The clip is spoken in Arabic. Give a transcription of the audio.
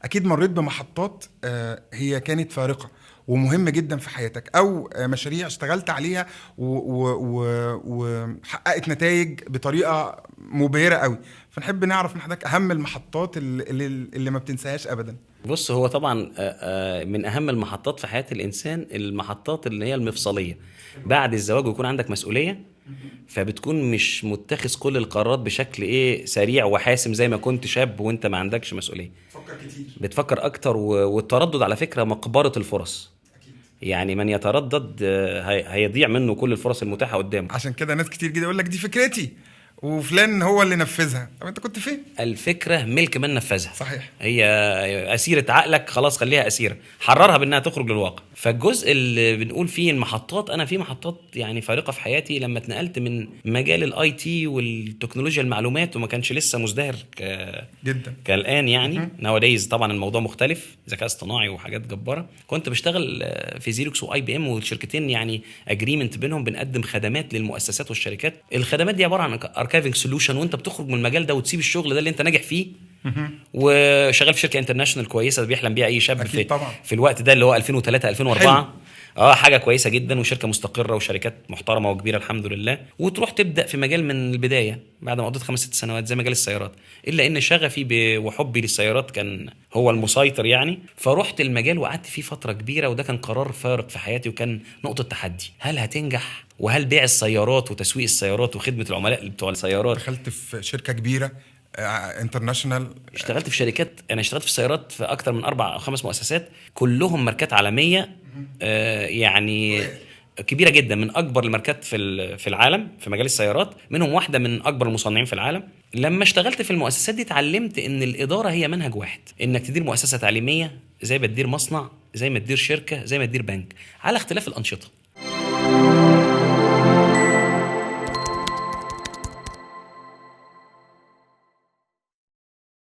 اكيد مريت بمحطات هي كانت فارقه ومهمه جدا في حياتك، او مشاريع اشتغلت عليها وحققت نتائج بطريقه مبهره قوي. فنحب نعرف من حضرتك اهم المحطات اللي ما بتنساهاش ابدا. بص، هو طبعا من اهم المحطات في حياة الانسان المحطات اللي هي المفصلية بعد الزواج، ويكون عندك مسؤولية. فبتكون مش متخذ كل القرارات بشكل سريع وحاسم زي ما كنت شاب وانت ما عندكش مسؤولية. فكر كتير. بتفكر اكتر، والتردد على فكرة مقبرة الفرص. اكيد. يعني من يتردد هيضيع منه كل الفرص المتاحة قدامه. عشان كده ناس كتير جدا يقول لك دي فكرتي وفلان هو اللي نفذها. طب انت كنت فين؟ الفكرة ملك من نفذها. صحيح. هي أسيرة عقلك، خلاص خليها أسيرة، حررها بأنها تخرج للواقع. فالجزء اللي بنقول فيه المحطات، أنا في محطات يعني فارقة في حياتي لما اتنقلت من مجال الاي تي والتكنولوجيا المعلومات، وما كانش لسه مزدهر جدا. كالآن. يعني نواديز طبعا الموضوع مختلف، ذكاء اصطناعي وحاجات جبارة. كنت بشتغل في زيروكس واي بي ام، والشركتين يعني اجريمنت بينهم، بنقدم خدمات للمؤسسات والشركات. الخدمات دي عبارة عن اركايفنج سولوشن، وانت بتخرج من المجال ده وتسيب الشغل ده اللي انت ناجح فيه، وشغال في شركه انترناشونال كويسه بيحلم بيها اي شاب اكيد طبعا. في الوقت ده اللي هو 2003 حلو. 2004. حاجه كويسه جدا، وشركه مستقره وشركات محترمه وكبيره الحمد لله. وتروح تبدا في مجال من البدايه بعد ما قضيت 5 6 سنوات زي مجال السيارات، الا ان شغفي وحبي للسيارات كان هو المسيطر يعني. فروحت المجال وقعدت فيه فتره كبيره، وده كان قرار فارق في حياتي، وكان نقطه تحدي. هل هتنجح؟ وهل بيع السيارات وتسويق السيارات وخدمه العملاء بتوع السيارات؟ دخلت في شركه كبيره انترناشونال. اشتغلت في شركات، انا اشتغلت في السيارات في اكتر من 4 أو 5 مؤسسات، كلهم ماركات عالميه. يعني كبيره جدا، من اكبر الماركات في العالم في مجال السيارات، منهم واحده من اكبر المصنعين في العالم. لما اشتغلت في المؤسسات دي اتعلمت ان الاداره هي منهج واحد، انك تدير مؤسسه تعليميه زي ما تدير مصنع، زي ما تدير شركه، زي ما تدير بنك، على اختلاف الانشطه.